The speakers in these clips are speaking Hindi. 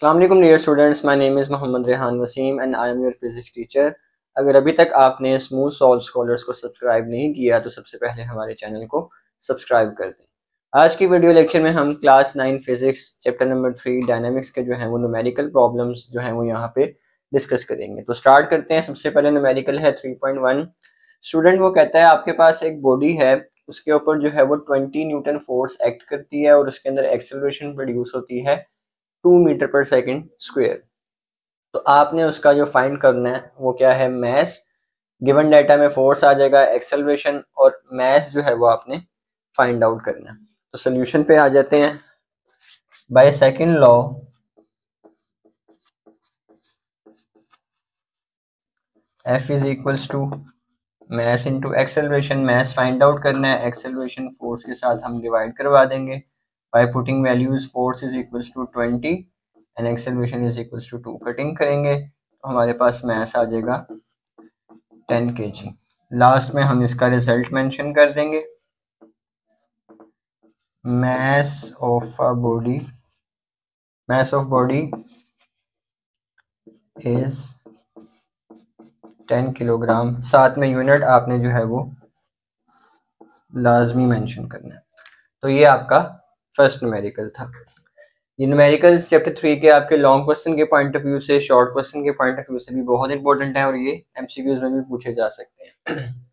अस्सलाम वालेकुम dear students, my name is Mohammad Rehan Wasim and I am your physics teacher. अगर अभी तक आपने स्मूथ सॉल्व स्कॉलर्स को सब्सक्राइब नहीं किया तो सबसे पहले हमारे चैनल को सब्सक्राइब कर दें। आज की वीडियो लेक्चर में हम class 9 physics chapter number 3 dynamics के जो हैं वो न्यूमेरिकल प्रॉब्लम्स जो हैं वो यहाँ पे डिस्कस करेंगे। तो स्टार्ट करते हैं। सबसे पहले न्यूमेरिकल है 3.1। स्टूडेंट वो कहता है आपके पास एक बॉडी है, उसके ऊपर जो है वो 20 न्यूटन फोर्स एक्ट करती है और उसके अंदर एक्सेलरेशन प्रोड्यूस होती है 2 मीटर पर सेकंड स्क्वायर। तो आपने उसका जो फाइंड करना है वो क्या है, मैस। गिवन डाटा में फोर्स आ जाएगा, एक्सेलरेशन और मैस जो है वो आपने फाइंड आउट करना है। तो सोल्यूशन पे आ जाते हैं। By second law F is equals to mass into acceleration. Mass find out करना है, एक्सेलरेशन फोर्स के साथ हम डिवाइड करवा देंगे by putting values. Force is equals to 20 and acceleration is equals to 2। Cutting करेंगे तो हमारे पास मैस आ जाएगा 10 kg। लास्ट में हम इसका रिजल्ट मेंशन कर देंगे। mass of body is 10 kilogram. साथ में यूनिट आपने जो है वो लाजमी मेंशन करना है। तो ये आपका फर्स्ट न्यूमेरिकल था। ये न्यूमेरिकल चैप्टर 3 के आपके लॉन्ग क्वेश्चन के पॉइंट ऑफ व्यू से, शॉर्ट क्वेश्चन के पॉइंट ऑफ व्यू से भी बहुत इंपॉर्टेंट है और ये एमसीक्यूज में भी पूछे जा सकते हैं।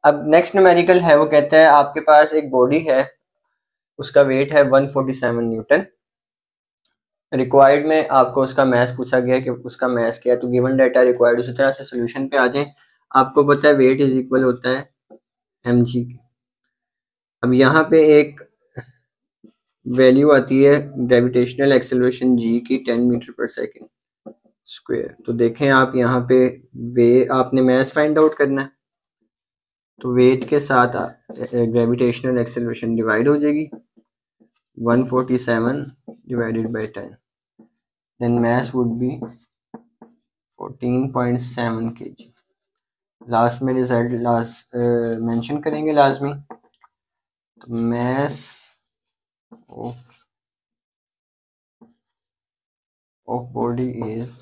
अब नेक्स्ट न्यूमेरिकल है, वो कहता है आपके पास एक बॉडी है, उसका वेट है 147 न्यूटन। रिक्वायर्ड में आपको उसका मैस पूछा गया कि उसका मैस क्या है, तो गिवन डाटा रिक्वायर्ड उसी तरह से सोल्यूशन पे आ जाए। आपको पता है वेट इज इक्वल होता है mg। अब यहाँ पे एक वैल्यू आती है ग्रेविटेशनल एक्सेलरेशन g की 10 मीटर पर सेकेंड स्क्वायर। तो देखें आप यहाँ पे आपने मैस फाइंड आउट करना है, तो वेट के साथ ग्रेविटेशनल एक्सेलरेशन डिवाइड हो जाएगी 147 divided by 10, then mass would be 14.7 kg। Last में रिजल्ट मेंशन करेंगे लाजमी। तो mass of body is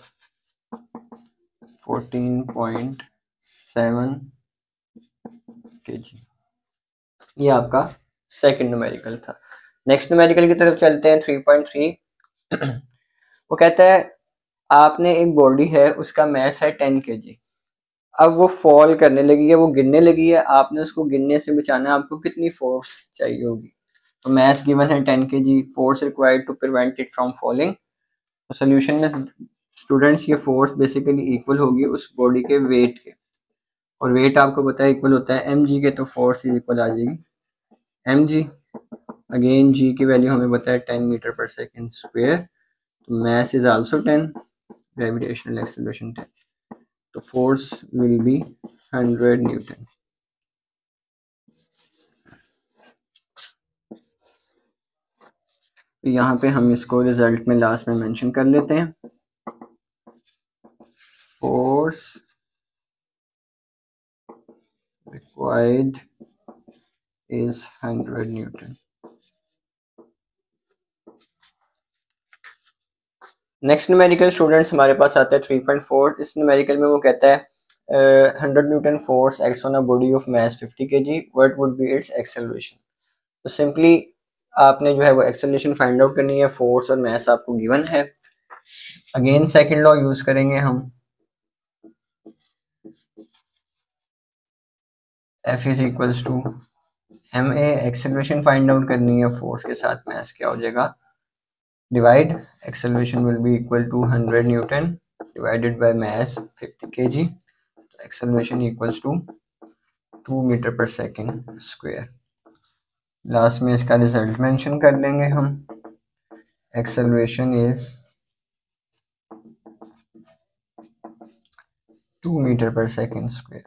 14.7 kg। ये आपका सेकंड न्यूमेरिकल था। नेक्स्ट न्यूमेरिकल की तरफ चलते हैं 3.3। वो कहता है आपने एक बॉडी है, उसका मैस है 10 kg। अब वो फॉल करने लगी है, वो गिरने लगी है, आपने उसको गिरने से बचाना है। आपको कितनी फोर्स चाहिए होगी? तो मैस गिवन है 10 kg, force required to prevent it from falling. तो सोल्यूशन में स्टूडेंट्स ये फोर्स बेसिकली इक्वल होगी उस बॉडी के वेट के, और वेट आपको पता है इक्वल होता है mg के, तो फोर्स इक्वल आ जाएगी mg। अगेन g की वैल्यू हमें पता है 10 मीटर पर सेकेंड स्क्वायर। तो mass is also 10, gravitational acceleration 10, तो force will be 100 न्यूटन। तो यहाँ पे हम इसको रिजल्ट में लास्ट में मेंशन कर लेते हैं। Force required is 100 Newton. Next numerical students हमारे पास आता है 3.4। इस न्यूमेरिकल में वो कहता है 100 Newton force acts on a body of mass 50 kg, what would be it's acceleration. तो सिंपली आपने जो है वो एक्सेलरेशन फाइंड आउट करनी है, फोर्स और मास आपको गिवन है। अगेन सेकंड लॉ यूज करेंगे हम, F is equals to ma। Acceleration find out करनी है, फोर्स के साथ मास क्या हो जाएगा, divide. Acceleration will be equal to 100 newton divided by mass 50 kg। तो acceleration equals to 2 metre per second square. Last में इसका रिजल्ट मेंशन कर लेंगे हम। Acceleration is 2 metre per second square.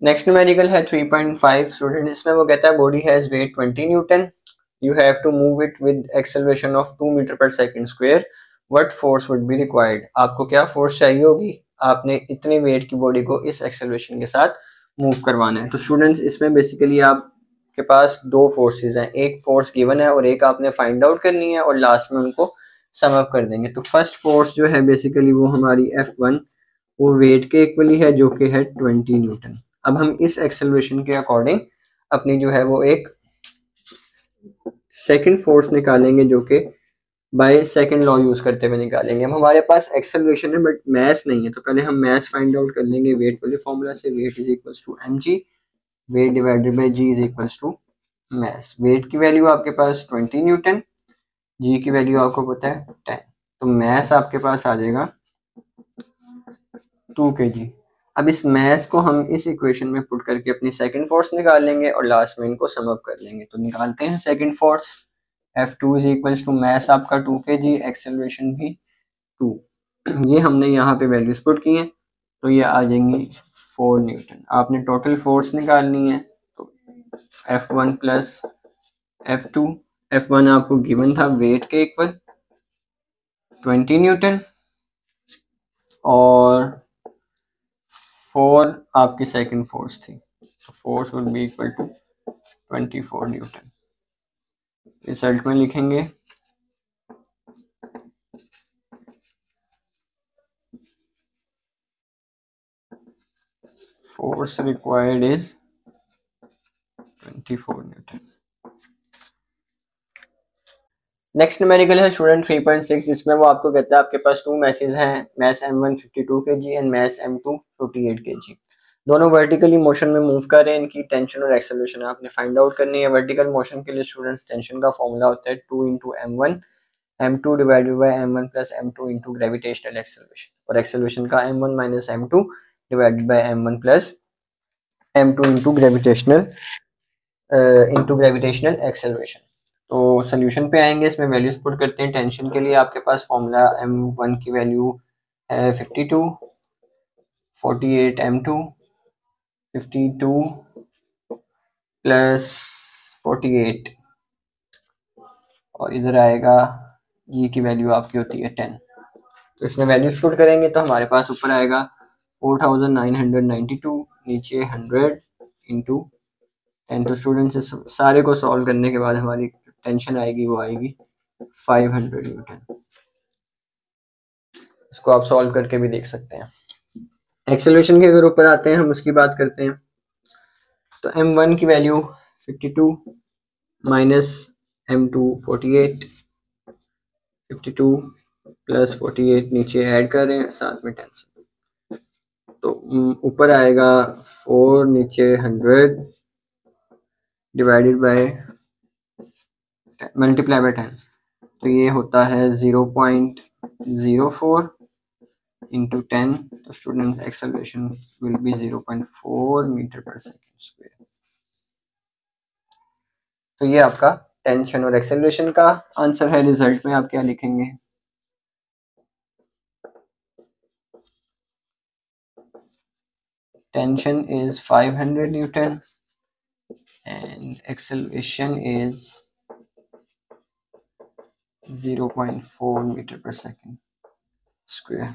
Next numerical है 3.5 स्टूडेंट। इसमें वो कहता है body has weight 20 Newton, you have to move it with acceleration of 2 metre per second square, what force would be required. आपको क्या फोर्स चाहिए होगी? आपने इतने वेट की बॉडी को इस एक्सेलरेशन के साथ मूव करवाना है। तो स्टूडेंट्स इसमें बेसिकली आप आपके पास दो फोर्सेस हैं, एक फोर्स गिवन है और एक आपने फाइंड आउट करनी है और लास्ट में उनको सम अप कर देंगे। तो फर्स्ट फोर्स जो है बेसिकली वो हमारी F1 वो वेट के इक्वली है जो कि है 20 न्यूटन। अब हम इस एक्सेलरेशन के अकॉर्डिंग अपनी जो है वो एक सेकंड फोर्स निकालेंगे जो कि बाय सेकंड लॉ यूज करते हुए निकालेंगे। अब हमारे पास एक्सेलरेशन है बट मास नहीं है, तो पहले हम मास फाइंड आउट कर लेंगे वेट वाले फॉर्मूला से। Weight is equals to mg, weight divided by g is equals to mass. Weight की वैल्यू आपके पास 20 न्यूटन, g की वैल्यू आपको पता है 10, तो मास आपके पास आ जाएगा 2 kg। अब इस मास को हम इस इक्वेशन में पुट करके अपनी सेकंड फोर्स निकाल लेंगे और लास्ट में इनको सम अप कर लेंगे। तो निकालते हैं second force. F2 is equals to mass आपका 2 kg, एक्सेलरेशन भी 2। ये हमने यहाँ पे वैल्यूज पुट की हैं तो ये आ जाएंगी 4 न्यूटन। आपने टोटल फोर्स निकालनी है तो F1 प्लस F2। F1 आपको गिवन था वेट के इक्वल 20 न्यूटन और 4 आपकी सेकंड फोर्स थी, तो force would be equal to 24 newton. Result में लिखेंगे force required is 24 newton. Next numerical है स्टूडेंट 3.6, जिसमें वो आपको कहता है आपके पास टू मैसेज हैं, mass M1 52 kg and mass M2 48 kg। दोनों वर्टिकली मोशन में मूव कर रहे हैं। इनकी टेंशन और एक्सेलरेशन आपने फाइंड आउट करनी है। वर्टिकल मोशन के लिए स्टूडेंट्स टेंशन का फॉर्मूला होता है 2 into M1 M2 divided by M1 plus M2 into gravitational acceleration, और एक्सेलरेशन का M1 minus M2 divided by M1 plus M2 into gravitational acceleration. तो सोल्यूशन पे आएंगे, इसमें वैल्यूज पुट करते हैं। टेंशन के लिए आपके पास फॉर्मूला M1 की वैल्यू है 52, 48 M2, 52 प्लस 48 और इधर आएगा जी की वैल्यू आपकी होती है 10। तो इसमें वैल्यूज पुट करेंगे तो हमारे पास ऊपर आएगा 4992, नीचे 100 इंटू 10। तो स्टूडेंट्स सारे को सॉल्व करने के बाद हमारी टेंशन आएगी वो आएगी 500 न्यूटन। इसको आप सॉल्व करके भी देख सकते हैं। एक्सेलरेशन के अगर ऊपर आते हैं हम उसकी बात करते हैं तो M1 की वैल्यू 52 माइनस M2 48, 52 प्लस 48 नीचे ऐड कर रहे हैं साथ में 10 से, तो ऊपर आएगा 4 नीचे 100 डिवाइडेड बाय मल्टीप्लाई बाय 10, तो ये होता है 0.04 इंटू 10। तो student acceleration will be 0.4 metre per second square. तो ये आपका टेंशन और एक्सेलरेशन का आंसर है। रिजल्ट में आप क्या लिखेंगे? Tension is 500 newton and acceleration is 0.4 metre per second square.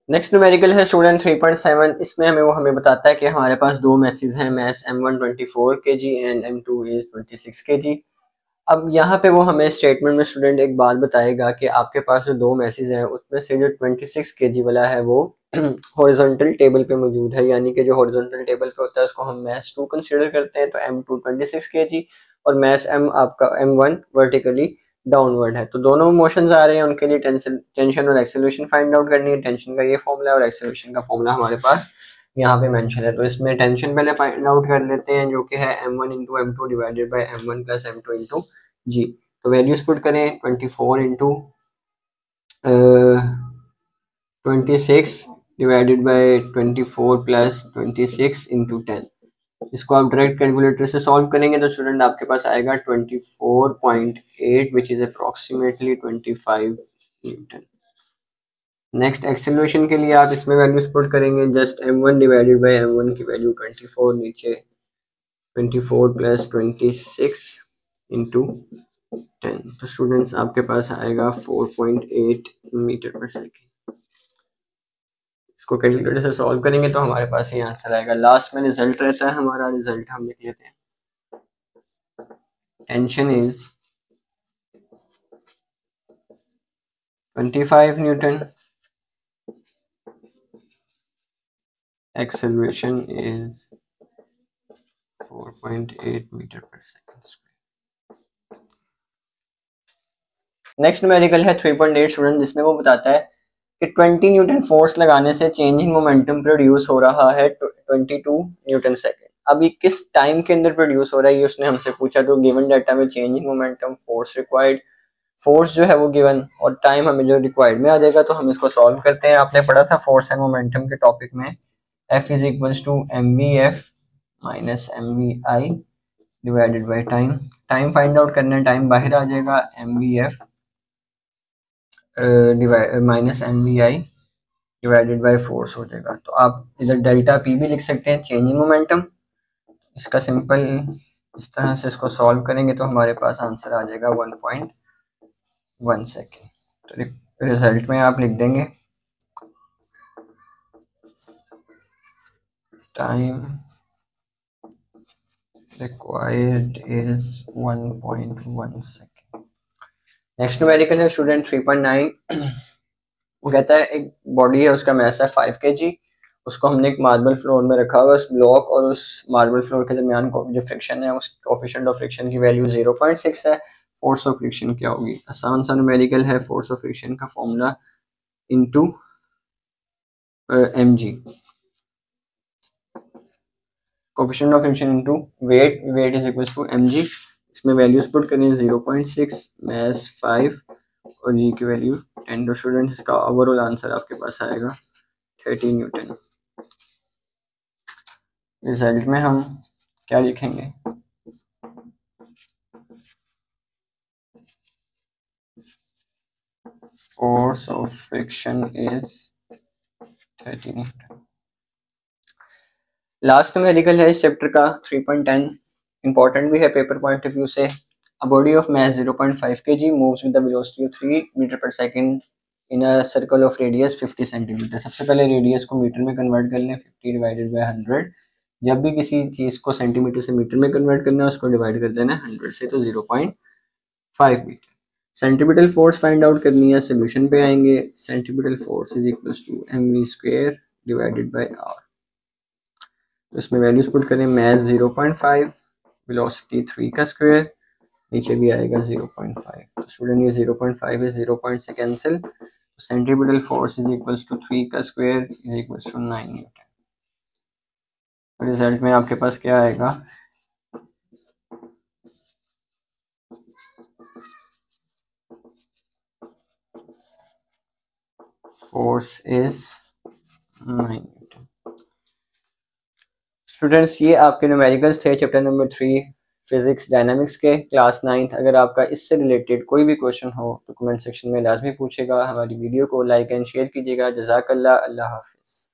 Next numerical है स्टूडेंट 3.7, इसमें हमें बताता है कि हमारे पास दो मैसेज हैं, mass M1 24 kg and M2 is 26 kg। अब यहाँ पे वो हमें स्टेटमेंट में स्टूडेंट एक बात बताएगा कि आपके पास जो दो मैसेज हैं उसमें से जो 26 kg वाला है वो हॉरिजॉन्टल टेबल पे मौजूद है, यानी कि जो हॉरिजॉन्टल टेबल पे होता है उसको हम मैस 2 कंसीडर करते हैं। तो M2 26 kg और मैस M आपका M1 वर्टिकली डाउनवर्ड है। तो दोनों मोशंस आ रहे हैं, उनके लिए टेंशन और एक्सेलरेशन फाइंड आउट करनी है। टेंशन का ये फॉर्मूला और एक्सेलरेशन का फॉर्मूला हमारे पास यहाँ पे मेंशन है। तो इसमें टेंशन पहले फाइंड आउट कर लेते हैं जो कि है M1 into M2 divided by M1 plus M2 into g. तो वैल्यूज पुट करें 24 into 26 divided by 24 plus 26 into 10। इसको आप डायरेक्ट कैलकुलेटर से सॉल्व करेंगे तो स्टूडेंट आपके पास आएगा 24.8 which is approximately 25 Newton. Next acceleration के लिए आप इसमें वैल्यूज पुट करेंगे, just M1 divided by M1 की वैल्यू 24, नीचे 24 प्लस 26 इंटू 10। तो स्टूडेंट्स आपके पास आएगा 4.8 मीटर पर सेकेंड। इसको कैलकुलेटर से सॉल्व करेंगे तो हमारे पास ये आंसर आएगा। लास्ट में रिजल्ट रहता है हमारा, रिजल्ट हम लिख लेते हैं tension is 25 newton, acceleration is 4.8 metre per second square. Next numerical है 3.8 स्टूडेंट, जिसमें वो बताता है कि 20 न्यूटन फोर्स लगाने से चेंज इन मोमेंटम प्रोड्यूस हो रहा है 22 न्यूटन सेकंड। अभी किस टाइम के अंदर प्रोड्यूस हो रहा है ये उसने हमसे पूछा। तो गिवन डाटा में change in momentum, force required, force जो है वो गिवन और टाइम हमें जो रिक्वायर्ड में आ जाएगा। तो हम इसको सॉल्व करते हैं। आपने पढ़ा था फोर्स एंड मोमेंटम के टॉपिक में F is equals to mvf minus mvi divided by time. Time find out करना है, टाइम बाहर आ जाएगा mvf minus mvi divided by force हो जाएगा। तो आप इधर डेल्टा पी भी लिख सकते हैं, चेंज इन मोमेंटम। इसका सिंपल इस तरह से इसको सॉल्व करेंगे तो हमारे पास आंसर आ जाएगा 1.1 सेकेंड। तो रिजल्ट में आप लिख देंगे time required is 1.1 second. Next numerical है स्टूडेंट 3.9। वो कहता है एक बॉडी है, उसका मैस है 5 kg, उसको हमने एक मार्बल फ्लोर में रखा हुआ। उस ब्लॉक और उस मार्बल फ्लोर के दरमियान जो फ्रिक्शन है, उस कोफिशिएंट ऑफ फ्रिक्शन की वैल्यू 0.6 है। फोर्स ऑफ फ्रिक्शन क्या होगी? आसान सा न्यूमेरिकल है। फोर्स ऑफ फ्रिक्शन का formula into mg, coefficient of friction into weight, weight is equal to mg। इसमें वैल्यूज पुट करें 0.6, मैस 5 और जी की वैल्यू 10। तो स्टूडेंट इसका ओवरऑल आंसर आपके पास आएगा 30 न्यूटन। रिजल्ट में हम क्या लिखेंगे? Force of friction is 30 Newton. Last numerical है इस चैप्टर का 3.10, इंपॉर्टेंट भी है पेपर पॉइंट ऑफ व्यू से। A body of mass 0.5 kg moves with the velocity of 3 metre per second in a circle of radius 50 centimetre. सबसे पहले रेडियस को मीटर में कन्वर्ट कर लें, 50 डिवाइडेड बाय 100। जब भी किसी चीज़ को सेंटीमीटर से मीटर में कन्वर्ट करना है उसको डिवाइड कर देना 100 से, तो 0.5 metre. Centripetal force find out करनी है, सोल्यूशन पे आएंगे। Centripetal force is equals to mv square divided by r। इसमें वैल्यूज पुट करें, मैस 0.5, वेलोसिटी 3 का स्क्वायर, नीचे भी आएगा 0.5। तो स्टूडेंट ये 0.5 इज 0 से cancel. Centripetal force is equals to 3 का square is equals to 9 newton. Result में आपके पास क्या आएगा? Force is 9 Newton. स्टूडेंट्स ये आपके न्यूमेरिकल्स थे चैप्टर नंबर 3 फिजिक्स डायनामिक्स के, क्लास 9th। अगर आपका इससे रिलेटेड कोई भी क्वेश्चन हो तो कमेंट सेक्शन में लाजमी पूछेगा। हमारी वीडियो को लाइक एंड शेयर कीजिएगा। जज़ाकल्लाह, अल्लाह हाफिज़।